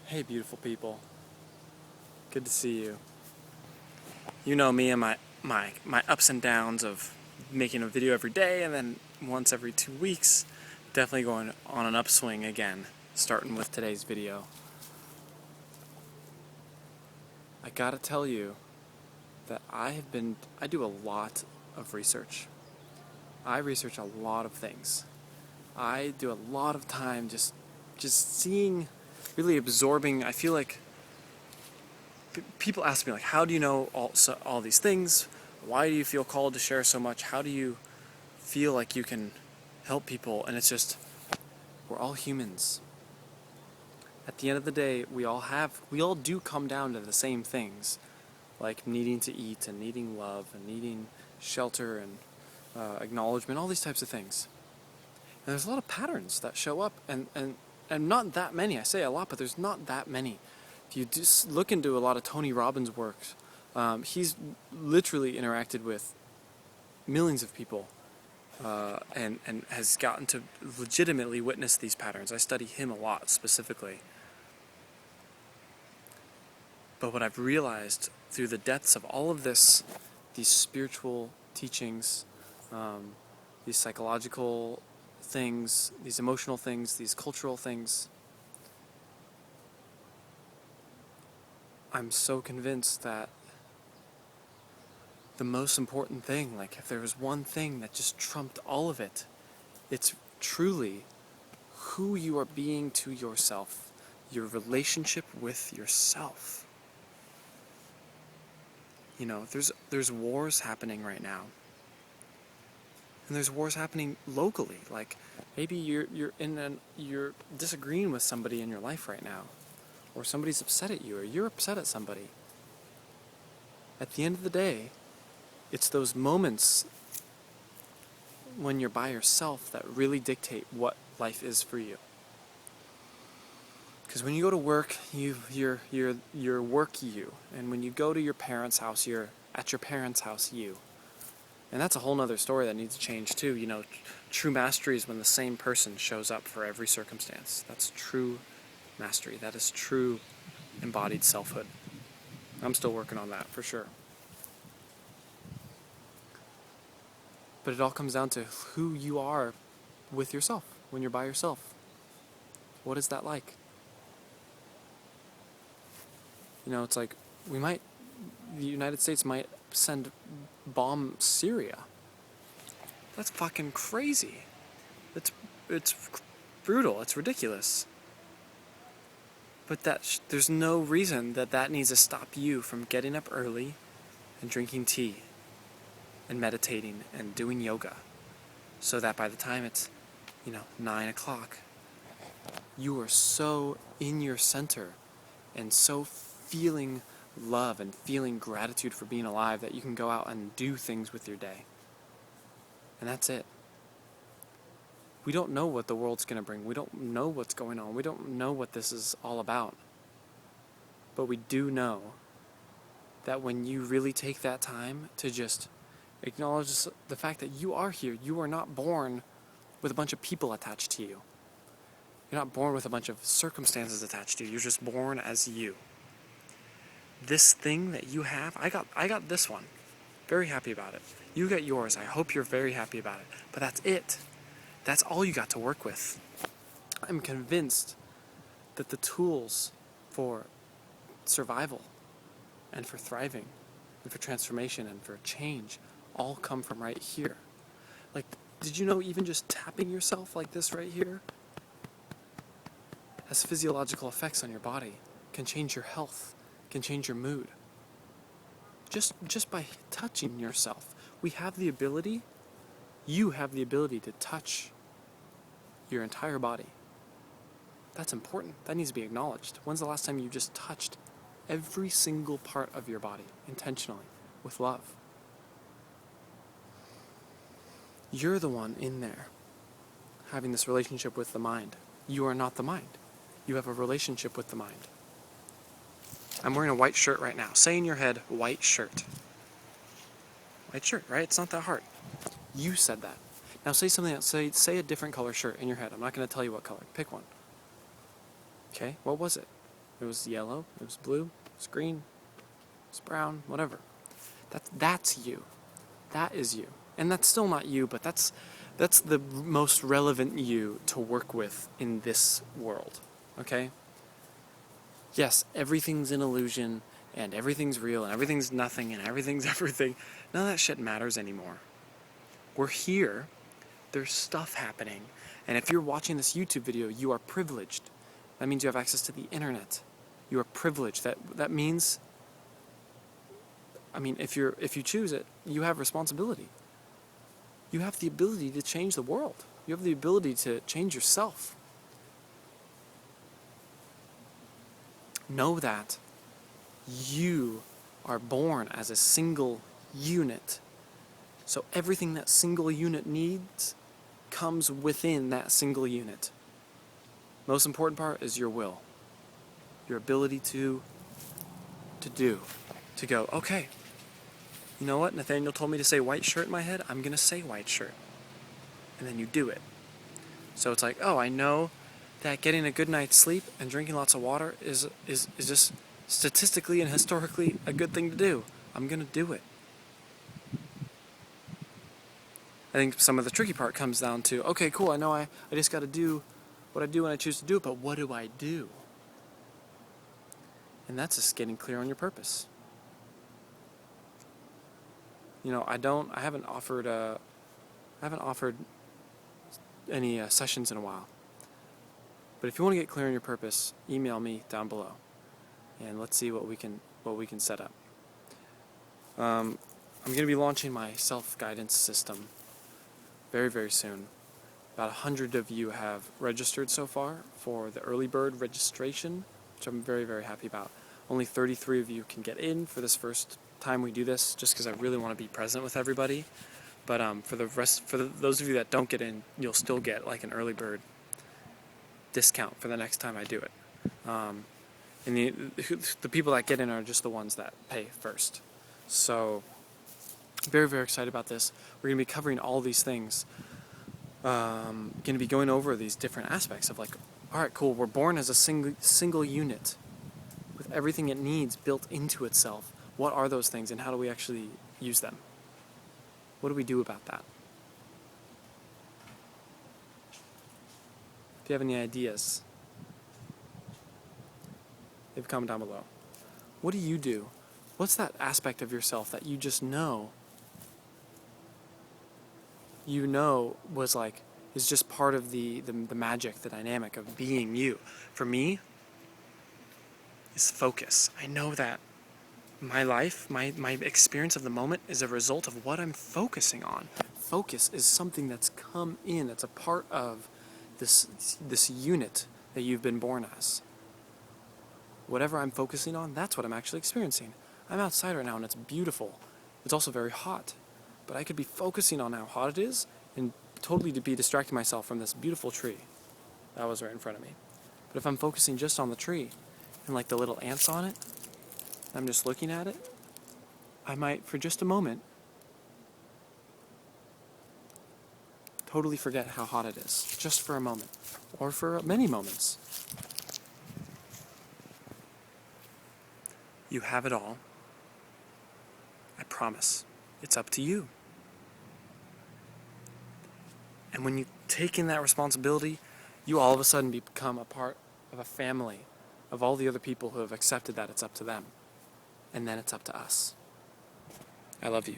Hey beautiful people, good to see you. You know me and my ups and downs of making a video every day and then once every 2 weeks. Definitely going on an upswing again, starting with today's video. I gotta tell you that I do a lot of research. I research a lot of things. I do a lot of time just seeing, really absorbing. I feel like people ask me, like, how do you know all these things? Why do you feel called to share so much? How do you feel like you can help people? And it's just, we're all humans. At the end of the day, we all do come down to the same things, like needing to eat and needing love and needing shelter and acknowledgement, all these types of things. And there's a lot of patterns that show up, and not that many. I say a lot, but there's not that many. If you just look into a lot of Tony Robbins' works, he's literally interacted with millions of people and has gotten to legitimately witness these patterns. I study him a lot specifically. But what I've realized through the depths of all of this, these spiritual teachings, these psychological things, these emotional things, these cultural things, I'm so convinced that the most important thing, like if there was one thing that just trumped all of it, it's truly who you are being to yourself, your relationship with yourself. You know, there's wars happening right now. And there's wars happening locally. Like maybe you're disagreeing with somebody in your life right now, or somebody's upset at you, or you're upset at somebody. At the end of the day, it's those moments when you're by yourself that really dictate what life is for you. Because when you go to work, you're work you, and when you go to your parents' house, you're at your parents' house you. And that's a whole nother story that needs to change too. You know, true mastery is when the same person shows up for every circumstance. That's true mastery. That is true embodied selfhood. I'm still working on that for sure. But it all comes down to who you are with yourself when you're by yourself. What is that like? You know, it's like the United States might bomb Syria. That's fucking crazy. It's brutal. It's ridiculous. But there's no reason that needs to stop you from getting up early and drinking tea and meditating and doing yoga, so that by the time it's 9 o'clock, you are so in your center and so feeling love and feeling gratitude for being alive that you can go out and do things with your day. And that's it. We don't know what the world's going to bring. We don't know what's going on. We don't know what this is all about. But we do know that when you really take that time to just acknowledge the fact that you are here, you are not born with a bunch of people attached to you. You're not born with a bunch of circumstances attached to you. You're just born as you. This thing that you have, I got this one. Very happy about it. You got yours. I hope you're very happy about it. But that's it. That's all you got to work with. I'm convinced that the tools for survival and for thriving and for transformation and for change all come from right here. Like, did you know even just tapping yourself like this right here has physiological effects on your body, can change your health, can change your mood. Just by touching yourself. You have the ability to touch your entire body. That's important. That needs to be acknowledged. When's the last time you just touched every single part of your body intentionally with love? You're the one in there having this relationship with the mind. You are not the mind. You have a relationship with the mind. I'm wearing a white shirt right now. Say in your head, white shirt. White shirt, right? It's not that hard. You said that. Now say something else. Say a different color shirt in your head. I'm not going to tell you what color. Pick one. Okay? What was it? It was yellow, it was blue, it was green, it was brown, whatever. That's you. That is you. And that's still not you, but that's the most relevant you to work with in this world. Okay? Yes, everything's an illusion, and everything's real, and everything's nothing, and everything's everything. None of that shit matters anymore. We're here. There's stuff happening. And if you're watching this YouTube video, you are privileged. That means you have access to the internet. You are privileged. That means, I mean, if you choose it, you have responsibility. You have the ability to change the world. You have the ability to change yourself. Know that you are born as a single unit. So everything that single unit needs comes within that single unit. Most important part is your will. Your ability to go, okay, you know what? Nathaniel told me to say white shirt in my head. I'm going to say white shirt. And then you do it. So it's like, oh, I know that getting a good night's sleep and drinking lots of water is just statistically and historically a good thing to do. I'm going to do it. I think some of the tricky part comes down to, okay, cool, I know I just got to do what I do when I choose to do it, but what do I do? And that's just getting clear on your purpose. You know, I haven't offered any sessions in a while. But if you want to get clear on your purpose, email me down below, and let's see what we can set up. I'm going to be launching my self-guidance system very, very soon. About 100 of you have registered so far for the early bird registration, which I'm very, very happy about. Only 33 of you can get in for this first time we do this, just because I really want to be present with everybody. But for those of you that don't get in, you'll still get like an early bird discount for the next time I do it. And the people that get in are just the ones that pay first. So, very, very excited about this. We're going to be covering all these things. Going to be going over these different aspects of like, all right, cool, we're born as a single unit with everything it needs built into itself. What are those things, and how do we actually use them? What do we do about that? If you have any ideas, leave a comment down below. What do you do? What's that aspect of yourself that you just know was like, is just part of the magic, the dynamic of being you? For me, is focus. I know that my life, my experience of the moment is a result of what I'm focusing on. Focus is something that's come in, that's a part of this unit that you've been born as. Whatever I'm focusing on, that's what I'm actually experiencing. I'm outside right now and it's beautiful. It's also very hot. But I could be focusing on how hot it is and totally to be distracting myself from this beautiful tree that was right in front of me. But if I'm focusing just on the tree and like the little ants on it, I'm just looking at it, I might, for just a moment, totally forget how hot it is. Just for a moment. Or for many moments. You have it all. I promise. It's up to you. And when you take in that responsibility, you all of a sudden become a part of a family of all the other people who have accepted that it's up to them. And then it's up to us. I love you.